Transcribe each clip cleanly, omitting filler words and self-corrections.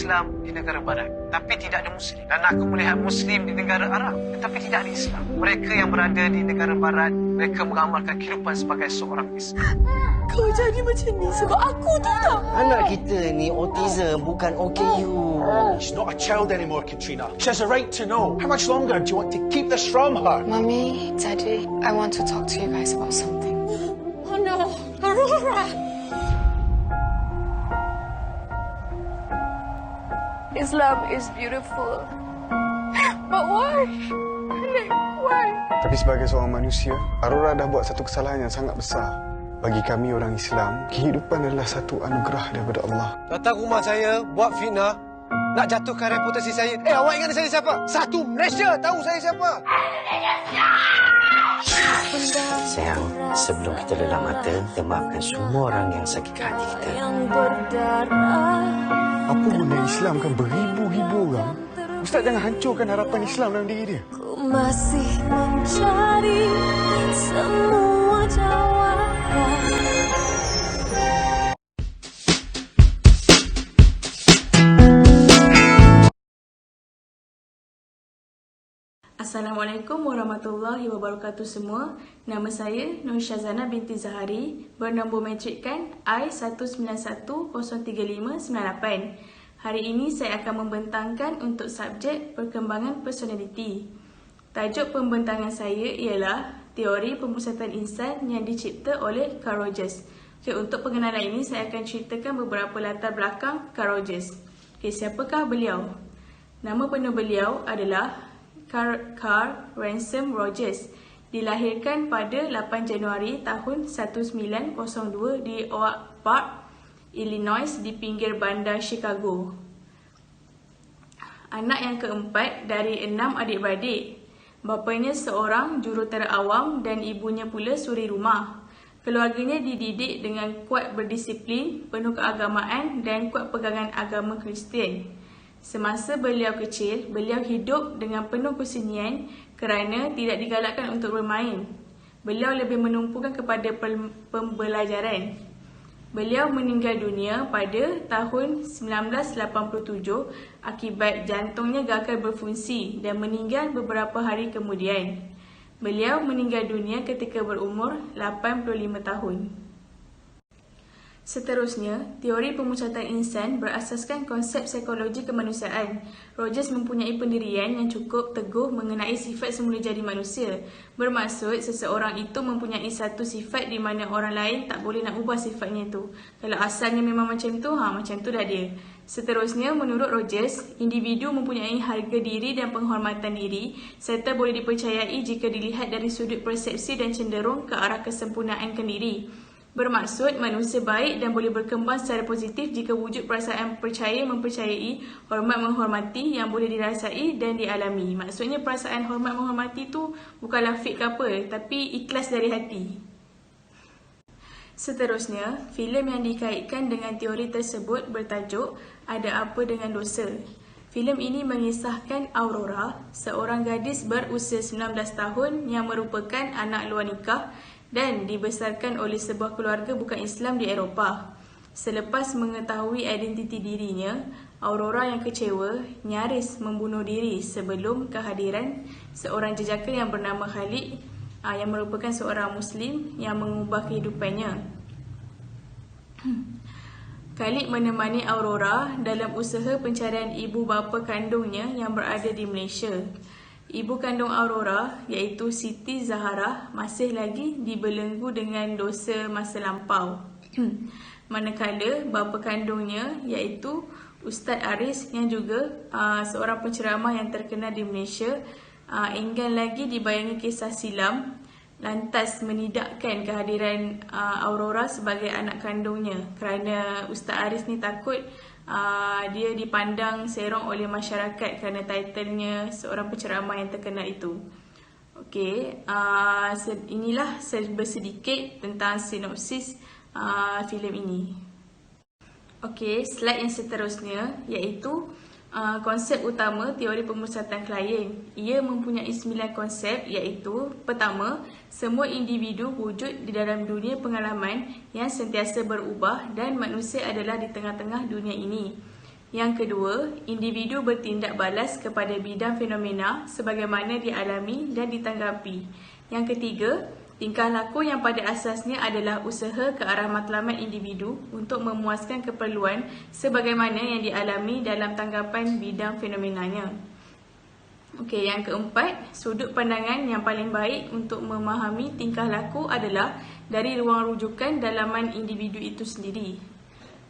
Islam di negara Barat, tapi tidak ada Muslim. Dan aku melihat Muslim di negara Arab, tetapi tidak ada Islam. Mereka yang berada di negara Barat, mereka mengamalkan kehidupan sebagai seorang Islam. Kau jadi macam ni sebab aku tu tak? Anak kita ni autism, bukan OKU. She's not a child anymore, Katrina. She has a right to know. How much longer do you want to keep this from her? Mummy, Daddy, I want to talk to you guys about something. Oh no, Aurora! Islam is beautiful. But why? Why? Tapi sebagai seorang manusia, Aurora dah buat satu kesalahan yang sangat besar. Bagi kami orang Islam, kehidupan adalah satu anugerah daripada Allah. Datang rumah saya, buat fitnah, nak jatuhkan reputasi saya. Awak ingat saya siapa? Satu Malaysia tahu saya siapa? Sayang, sebelum kita lelap mata, kita maafkan semua orang yang sakitkan hati kita. Apa guna Islam kan beribu-ribu orang? Ustaz jangan hancurkan harapan Islam dalam diri dia. Ku masih mencari semua jawaban. Assalamualaikum warahmatullahi wabarakatuh semua. Nama saya Nur Syazana binti Zahari, bernombor matrikan I191035998. Hari ini saya akan membentangkan untuk subjek perkembangan personaliti. Tajuk pembentangan saya ialah teori pemusatan insan yang dicipta oleh Carl Rogers. Untuk pengenalan ini saya akan ceritakan beberapa latar belakang Carl Rogers. Siapakah beliau? Nama penuh beliau adalah Carl Ransom Rogers. Dilahirkan pada 8 Januari tahun 1902 di Oak Park, Illinois di pinggir bandar Chicago. Anak yang keempat dari 6 adik-beradik. Bapanya seorang jurutera awam dan ibunya pula suri rumah. Keluarganya dididik dengan kuat berdisiplin, penuh keagamaan dan kuat pegangan agama Kristian. Semasa beliau kecil, beliau hidup dengan penuh kesunyian kerana tidak digalakkan untuk bermain. Beliau lebih menumpukan kepada pembelajaran. Beliau meninggal dunia pada tahun 1987 akibat jantungnya gagal berfungsi dan meninggal beberapa hari kemudian. Beliau meninggal dunia ketika berumur 85 tahun. Seterusnya, teori pemusatan insan berasaskan konsep psikologi kemanusiaan. Rogers mempunyai pendirian yang cukup teguh mengenai sifat semula jadi manusia. Bermaksud, seseorang itu mempunyai satu sifat di mana orang lain tak boleh nak ubah sifatnya itu. Kalau asalnya memang macam tu, macam tu dah dia. Seterusnya, menurut Rogers, individu mempunyai harga diri dan penghormatan diri serta boleh dipercayai jika dilihat dari sudut persepsi dan cenderung ke arah kesempurnaan diri. Bermaksud, manusia baik dan boleh berkembang secara positif jika wujud perasaan percaya mempercayai, hormat menghormati yang boleh dirasai dan dialami. Maksudnya perasaan hormat menghormati tu bukanlah fake ke apa, tapi ikhlas dari hati. Seterusnya, filem yang dikaitkan dengan teori tersebut bertajuk Ada Apa Dengan Dosa. Filem ini mengisahkan Aurora, seorang gadis berusia 19 tahun yang merupakan anak luar nikah dan dibesarkan oleh sebuah keluarga bukan Islam di Eropah. Selepas mengetahui identiti dirinya, Aurora yang kecewa nyaris membunuh diri sebelum kehadiran seorang jejaka yang bernama Khalid yang merupakan seorang Muslim yang mengubah kehidupannya. Khalid menemani Aurora dalam usaha pencarian ibu bapa kandungnya yang berada di Malaysia. Ibu kandung Aurora, iaitu Siti Zahara, masih lagi dibelenggu dengan dosa masa lampau. Manakala bapa kandungnya, iaitu Ustaz Aris yang juga seorang penceramah yang terkenal di Malaysia, enggan lagi dibayangi kisah silam, lantas menidakkan kehadiran Aurora sebagai anak kandungnya kerana Ustaz Aris ni takut dia dipandang serong oleh masyarakat kerana titlenya seorang penceramah yang terkenal itu. Okey, inilah sedikit tentang sinopsis filem ini. Okey, slide yang seterusnya iaitu konsep utama teori pemusatan klien. Ia mempunyai 9 konsep iaitu: pertama, semua individu wujud di dalam dunia pengalaman yang sentiasa berubah dan manusia adalah di tengah-tengah dunia ini. Yang kedua, individu bertindak balas kepada bidang fenomena sebagaimana dialami dan ditanggapi. Yang ketiga, tingkah laku yang pada asasnya adalah usaha ke arah matlamat individu untuk memuaskan keperluan sebagaimana yang dialami dalam tanggapan bidang fenomenanya. Okey, yang keempat, sudut pandangan yang paling baik untuk memahami tingkah laku adalah dari ruang rujukan dalaman individu itu sendiri.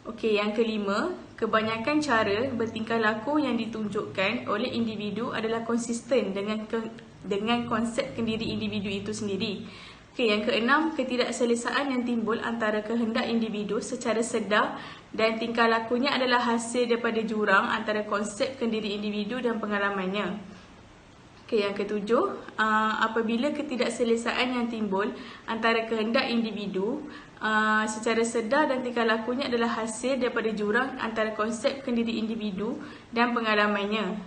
Okey, yang kelima, kebanyakan cara bertingkah laku yang ditunjukkan oleh individu adalah konsisten dengan konsep kendiri individu itu sendiri. Okey, yang keenam, ketidakselesaan yang timbul antara kehendak individu secara sedar dan tingkah lakunya adalah hasil daripada jurang antara konsep kendiri individu dan pengalamannya. Okey, yang ketujuh, apabila ketidakselesaan yang timbul antara kehendak individu secara sedar dan tingkah lakunya adalah hasil daripada jurang antara konsep kendiri individu dan pengalamannya.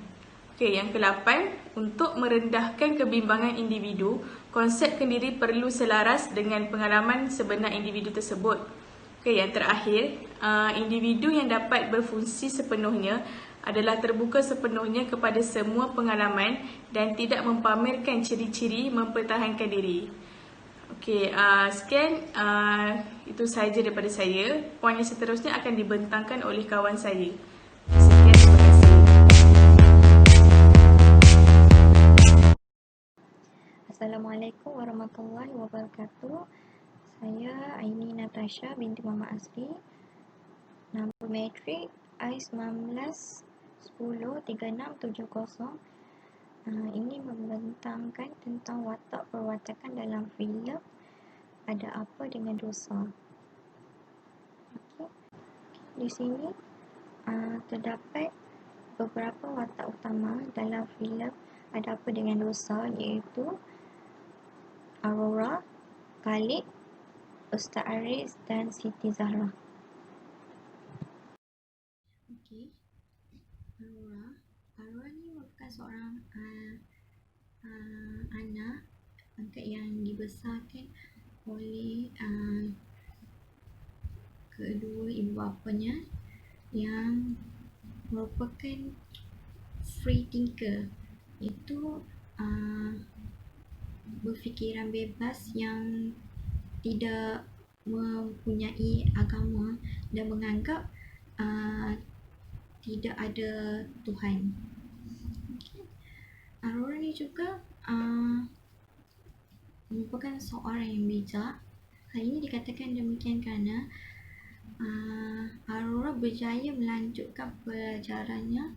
Okey, yang ke-8, untuk merendahkan kebimbangan individu, konsep kendiri perlu selaras dengan pengalaman sebenar individu tersebut. Okey, yang terakhir, individu yang dapat berfungsi sepenuhnya adalah terbuka sepenuhnya kepada semua pengalaman dan tidak mempamerkan ciri-ciri mempertahankan diri. Okey, sekian itu sahaja daripada saya. Poin yang seterusnya akan dibentangkan oleh kawan saya. Sekian, terima kasih. Assalamualaikum warahmatullahi wabarakatuh. Saya Aini Natasha binti Muhammad Asri. Nombor matrik I19 103670. Ini membentangkan tentang watak perwatakan dalam filem Ada Apa Dengan Dosa. Okay. Di sini terdapat beberapa watak utama dalam filem Ada Apa Dengan Dosa, iaitu Aurora, Khalid, Ustaz Aris dan Siti Zahra. Okey. Aurora ni merupakan seorang anak angkat yang dibesarkan oleh kedua ibu bapanya yang merupakan free thinker, iaitu berfikiran bebas yang tidak mempunyai agama dan menganggap tidak ada Tuhan. Aurora ni juga merupakan seorang yang bijak. Hal ini dikatakan demikian kerana Aurora berjaya melanjutkan pelajarannya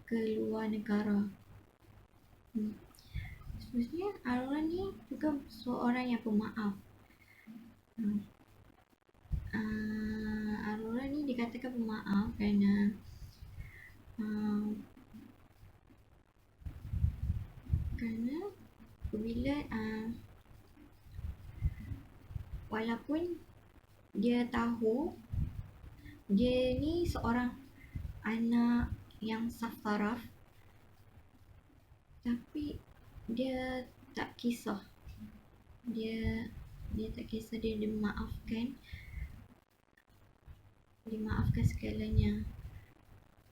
ke luar negara. Sebenarnya Aurora ni juga seorang yang pemaaf. Aurora ni dikatakan pemaaf kerana apabila walaupun dia tahu dia ni seorang anak yang saf taraf, tapi dia tak kisah. Dia tak kisah, dia memaafkan segalanya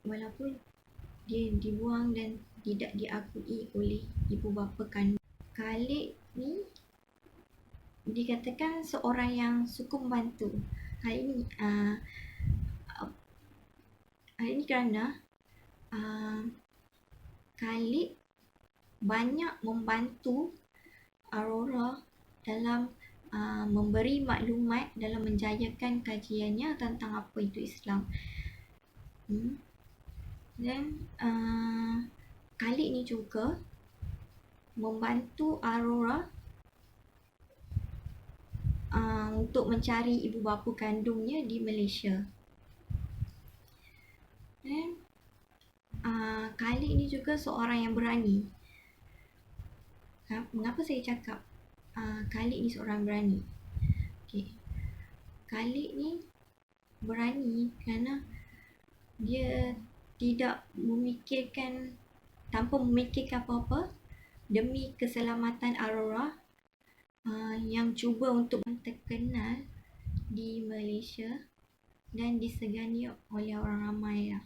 walaupun dia dibuang dan tidak diakui oleh ibu bapa kandung. Khalid ni dikatakan seorang yang suka membantu. Hal ini kerana Khalid banyak membantu Aurora dalam memberi maklumat dalam menjayakan kajiannya tentang apa itu Islam. Dan Khalid ni juga membantu Aurora untuk mencari ibu bapa kandungnya di Malaysia. Dan Khalid ni juga seorang yang berani. Mengapa saya cakap Khalid ni seorang berani? Okay. Khalid ni berani kerana dia tidak memikirkan, tanpa memikirkan apa-apa demi keselamatan Aurora yang cuba untuk terkenal di Malaysia dan disegani oleh orang ramai lah.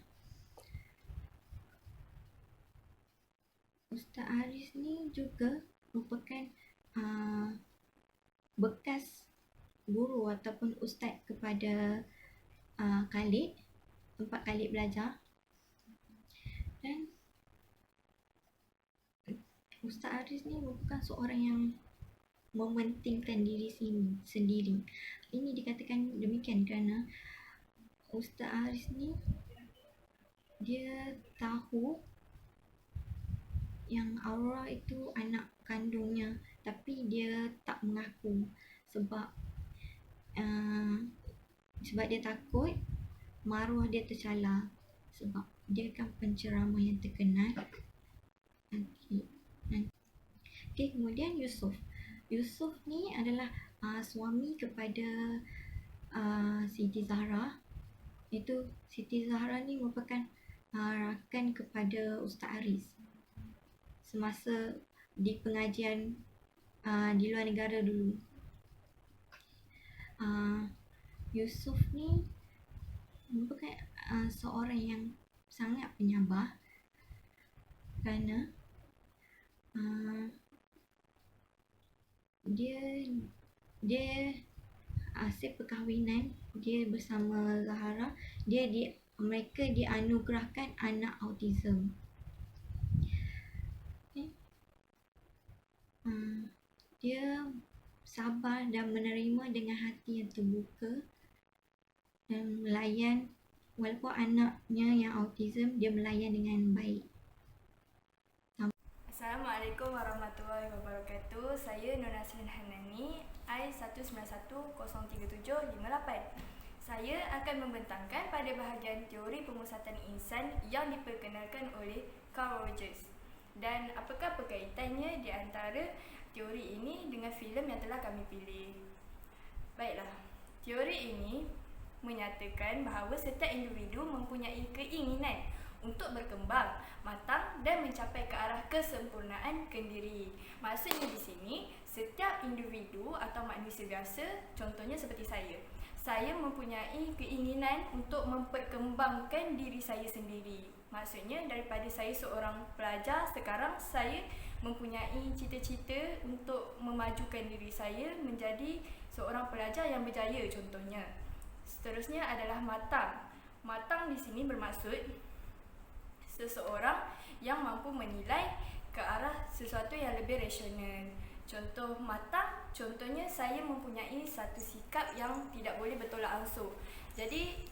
Ustaz Aris ni juga merupakan bekas guru ataupun ustaz kepada Khalid, tempat Khalid belajar. Dan Ustaz Aris ni merupakan seorang yang mementingkan diri sendiri. Ini dikatakan demikian kerana Ustaz Aris ni dia tahu yang Aurora itu anak kandungnya, tapi dia tak mengaku sebab dia takut maruah dia tercalar sebab dia kan penceramah yang terkenal. Okay, kemudian Yusuf ni adalah suami kepada Siti Zahra. Itu Siti Zahra ni merupakan rakan kepada Ustaz Aris semasa di pengajian di luar negara dulu. Yusuf ni merupakan seorang yang sangat penyabar kerana dia hasil perkahwinan dia bersama Zahara, mereka dianugerahkan anak autism. Dia sabar dan menerima dengan hati yang terbuka dan melayan, walaupun anaknya yang autism, dia melayan dengan baik. Assalamualaikum warahmatullahi wabarakatuh. Saya Nur Nasrin Hanani, I1910378. Saya akan membentangkan pada bahagian teori pemusatan insan yang diperkenalkan oleh Carl Rogers. Dan apakah perkaitannya di antara teori ini dengan filem yang telah kami pilih? Baiklah, teori ini menyatakan bahawa setiap individu mempunyai keinginan untuk berkembang, matang dan mencapai ke arah kesempurnaan kendiri. Maksudnya di sini, setiap individu atau manusia biasa, contohnya seperti saya mempunyai keinginan untuk memperkembangkan diri saya sendiri. Maksudnya daripada saya seorang pelajar, sekarang saya mempunyai cita-cita untuk memajukan diri saya menjadi seorang pelajar yang berjaya contohnya. Seterusnya adalah matang. Matang di sini bermaksud seseorang yang mampu menilai ke arah sesuatu yang lebih rasional. Contoh matang, contohnya saya mempunyai satu sikap yang tidak boleh bertolak ansur. Jadi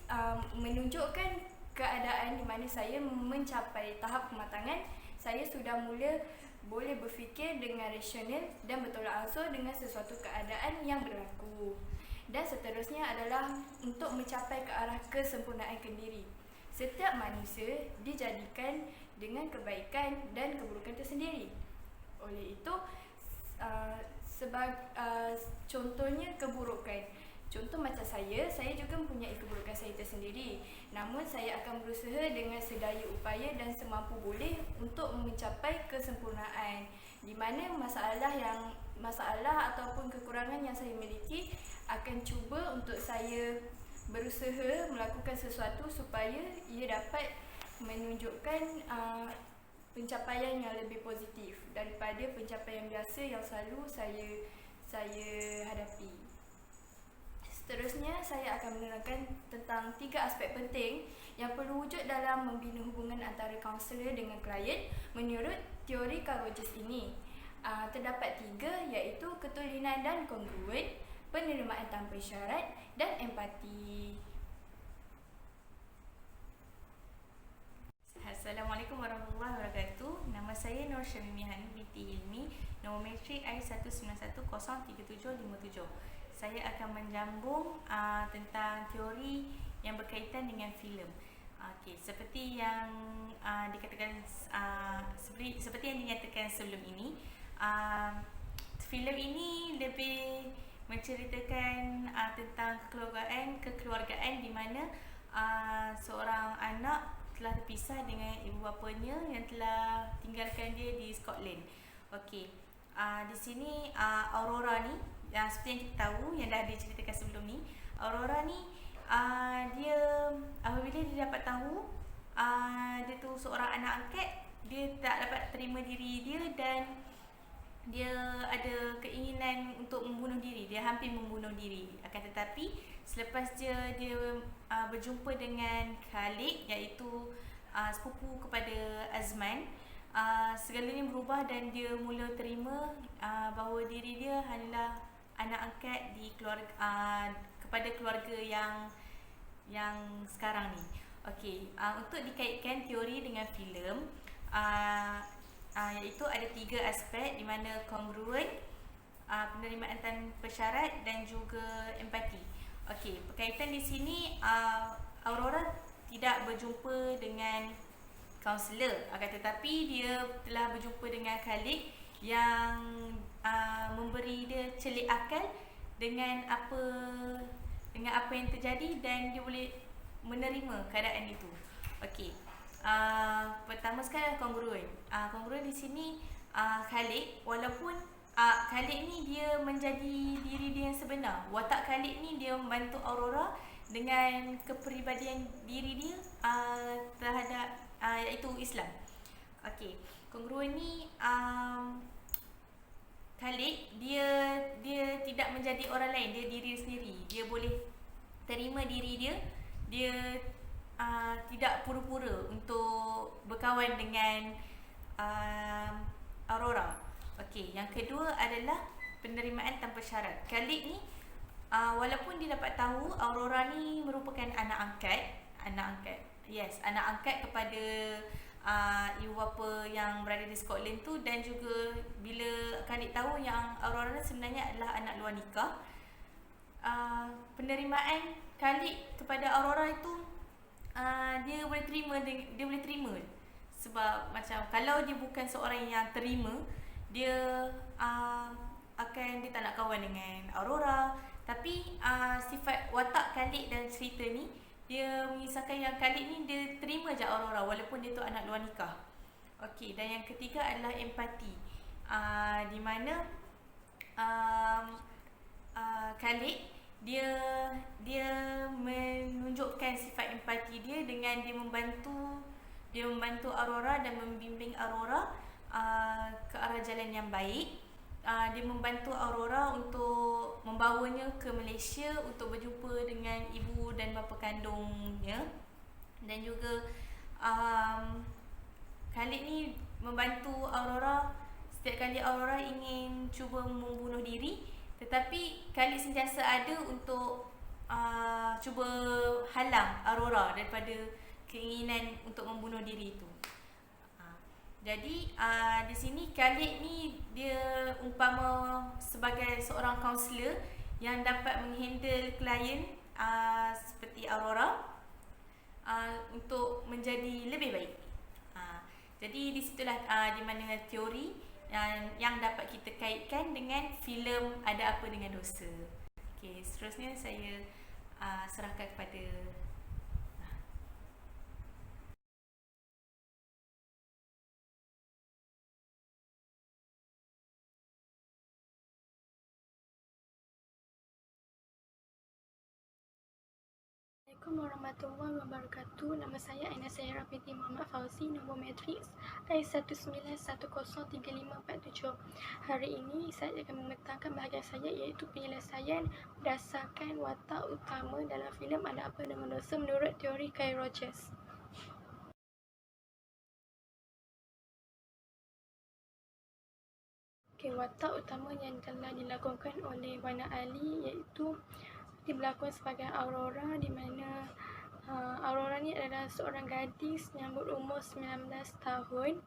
menunjukkan keadaan di mana saya mencapai tahap kematangan, saya sudah mula boleh berfikir dengan rasional dan bertolak ansur dengan sesuatu keadaan yang berlaku. Dan seterusnya adalah untuk mencapai ke arah kesempurnaan kendiri. Setiap manusia dijadikan dengan kebaikan dan keburukan tersendiri. Oleh itu, contohnya keburukan. Contoh macam saya juga mempunyai keburukan saya tersendiri. Namun saya akan berusaha dengan sedaya upaya dan semampu boleh untuk mencapai kesempurnaan. Di mana masalah ataupun kekurangan yang saya miliki akan cuba untuk saya berusaha melakukan sesuatu supaya ia dapat menunjukkan pencapaian yang lebih positif daripada pencapaian biasa yang selalu saya hadapi. Seterusnya, saya akan menerangkan tentang 3 aspek penting yang perlu wujud dalam membina hubungan antara kaunselor dengan klien menurut teori Carl Rogers ini. Terdapat 3, iaitu ketulinan dan kongruen, penerimaan tanpa syarat dan empati. Assalamualaikum warahmatullahi wabarakatuh. Nama saya Nur Syamimihan binti Ilmi, nombor matrik I191037757. Saya akan menjambung tentang teori yang berkaitan dengan filem. Okey, seperti yang dikatakan seperti yang dinyatakan sebelum ini, filem ini lebih menceritakan tentang kekeluargaan di mana seorang anak telah terpisah dengan ibu bapanya yang telah tinggalkan dia di Scotland. Okey, di sini Aurora ni, seperti yang kita tahu, yang dah diceritakan sebelum ni, Aurora ni dia apabila dia dapat tahu dia tu seorang anak angkat dia tak dapat terima diri dia dan dia ada keinginan untuk membunuh diri. Dia hampir membunuh diri. Akan tetapi selepas dia berjumpa dengan Khalid, iaitu sepupu kepada Azman, segalanya berubah dan dia mula terima bahawa diri dia hanyalah anak angkat di kepada keluarga yang sekarang ni. Okey, untuk dikaitkan teori dengan filem, iaitu ada 3 aspek di mana kongruen, penerimaan tanpa syarat dan juga empati. Okey, berkaitan di sini, Aurora tidak berjumpa dengan kaunselor, akan tetapi dia telah berjumpa dengan Khalid yang memberi dia celik akal dengan apa yang terjadi dan dia boleh menerima keadaan itu. Okey. Pertama sekali kongruen. Kongruen di sini Khalid, walaupun Khalid ni dia menjadi diri dia yang sebenar. Watak Khalid ni dia membantu Aurora dengan kepribadian diri dia terhadap iaitu Islam. Okey, kongruen ni Khalid dia tidak menjadi orang lain, dia diri sendiri. Dia boleh terima diri dia. Dia tidak pura-pura untuk berkawan dengan Aurora. Okey, yang kedua adalah penerimaan tanpa syarat. Khalid ni walaupun dia dapat tahu Aurora ni merupakan anak angkat. Yes, anak angkat kepada ibu bapa yang berada di Scotland tu, dan juga bila Khalid tahu yang Aurora sebenarnya adalah anak luar nikah, penerimaan Khalid kepada Aurora itu dia boleh terima sebab macam kalau dia bukan seorang yang terima, dia dia tak nak kawan dengan Aurora. Tapi sifat watak Khalid dan cerita ni, dia mengisahkan yang Khalid ni dia terima je Aurora walaupun dia tu anak luar nikah. Okey, dan yang ketiga adalah empati, di mana Khalid dia menunjukkan sifat empati dia dengan dia membantu Aurora dan membimbing Aurora ke arah jalan yang baik. Dia membantu Aurora untuk membawanya ke Malaysia untuk berjumpa dengan ibu dan bapa kandungnya, dan juga Khalid ni membantu Aurora setiap kali Aurora ingin cuba membunuh diri, tetapi Khalid sentiasa ada untuk cuba halang Aurora daripada keinginan untuk membunuh diri itu. Jadi di sini Khalid ni dia umpama sebagai seorang kaunselor yang dapat menghandle klien seperti Aurora untuk menjadi lebih baik. Jadi di situlah di mana teori yang dapat kita kaitkan dengan filem Ada Apa Dengan Dosa. Okey, seterusnya saya serahkan kepada Assalamualaikum warahmatullahi wabarakatuh. Nama saya Aina Sahira binti Muhammad Fauzi, nombor matriks I19103547. Hari ini saya akan membentangkan bahagian saya, iaitu penyelesaian berdasarkan watak utama dalam filem Ada Apa Dengan Dosa menurut teori Kyle Rogers. Watak utama yang telah dilakukan oleh Wana Ali iaitu dia berlakon sebagai Aurora, di mana Aurora ni adalah seorang gadis yang berumur 19 tahun,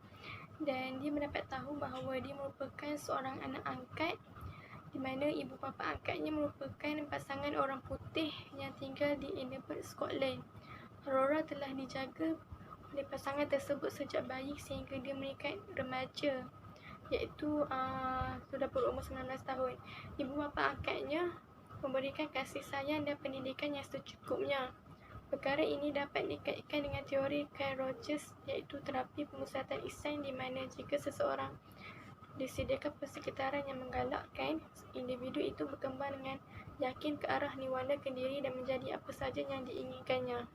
dan dia mendapat tahu bahawa dia merupakan seorang anak angkat, di mana ibu bapa angkatnya merupakan pasangan orang putih yang tinggal di Edinburgh, Scotland. Aurora telah dijaga oleh pasangan tersebut sejak bayi sehingga dia meningkat remaja, iaitu sudah berumur 19 tahun. Ibu bapa angkatnya memberikan kasih sayang dan pendidikan yang secukupnya. Perkara ini dapat dikaitkan dengan teori Kyle Rogers, iaitu terapi pemusatan ihsan, di mana jika seseorang disediakan persekitaran yang menggalakkan, individu itu berkembang dengan yakin ke arah nirwana kendiri dan menjadi apa sahaja yang diinginkannya.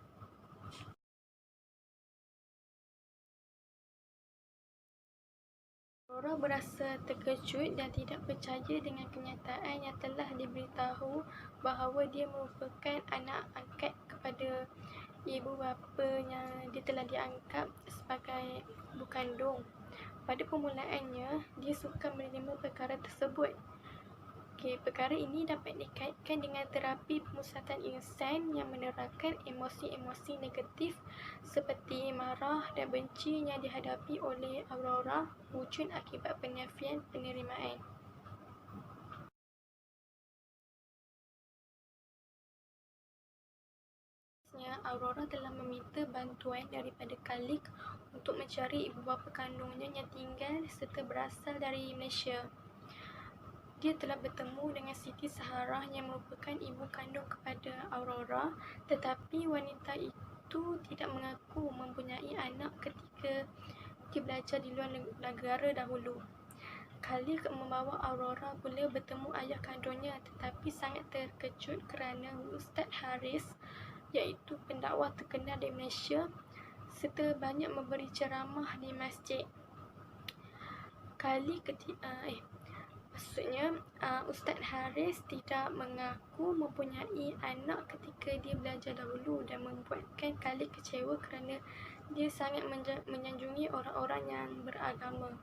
Aurora berasa terkejut dan tidak percaya dengan kenyataan yang telah diberitahu bahawa dia merupakan anak angkat kepada ibu bapanya. Dia telah dianggap sebagai ibu kandung. Pada permulaannya, dia sukar menerima perkara tersebut. Perkara ini dapat dikaitkan dengan terapi pemusatan insan yang menerapkan emosi-emosi negatif seperti marah dan benci yang dihadapi oleh Aurora wujud akibat penafian penerimaan. Aurora telah meminta bantuan daripada Khalik untuk mencari ibu bapa kandungnya yang tinggal serta berasal dari Malaysia. Dia telah bertemu dengan Siti Zaharah yang merupakan ibu kandung kepada Aurora, tetapi wanita itu tidak mengaku mempunyai anak ketika dia belajar di luar negara dahulu. Khalik membawa Aurora pula bertemu ayah kandungnya, tetapi sangat terkejut kerana Ustaz Haris, iaitu pendakwah terkenal di Malaysia, serta banyak memberi ceramah di masjid. Ustaz Haris tidak mengaku mempunyai anak ketika dia belajar dahulu dan membuatkan Khalik kecewa kerana dia sangat menyanjungi orang-orang yang beragama.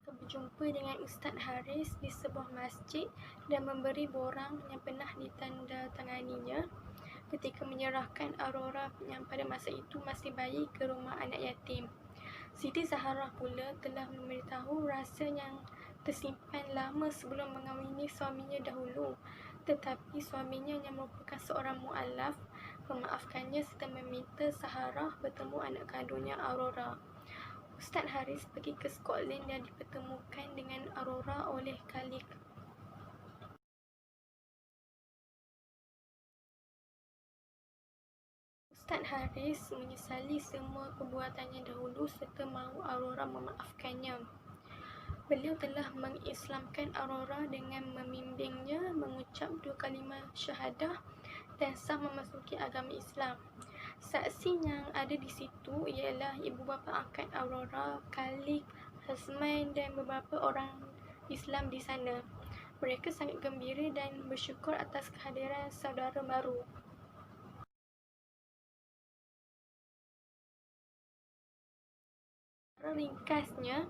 Berjumpa dengan Ustaz Haris di sebuah masjid dan memberi borang yang pernah ditandatanganinya ketika menyerahkan Aurora yang pada masa itu masih bayi ke rumah anak yatim. Siti Zaharah pula telah memberitahu rasa yang tersimpan lama sebelum mengawini suaminya dahulu, tetapi suaminya yang merupakan seorang mu'alaf memaafkannya serta meminta Zaharah bertemu anak kandungnya Aurora. Ustaz Haris pergi ke Scotland dan dipertemukan dengan Aurora oleh Khalik. Ustaz Haris menyesali semua perbuatannya dahulu serta mahu Aurora memaafkannya. Beliau telah mengislamkan Aurora dengan membimbingnya mengucap 2 kalimah syahadah dan sah memasuki agama Islam. Saksi yang ada di situ ialah ibu bapa angkat Aurora, Khalik, Hasman dan beberapa orang Islam di sana. Mereka sangat gembira dan bersyukur atas kehadiran saudara baru. Ringkasnya,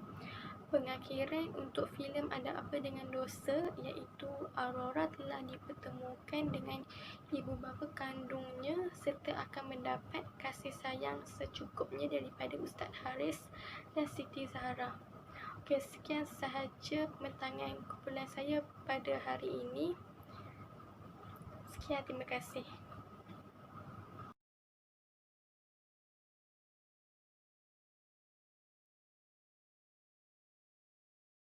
pengakhiran untuk filem Ada Apa Dengan Dosa iaitu Aurora telah dipertemukan dengan ibu bapa kandungnya serta akan mendapat kasih sayang secukupnya daripada Ustaz Haris dan Siti Zaharah. Sekian sahaja pembentangan kumpulan saya pada hari ini. Sekian, terima kasih.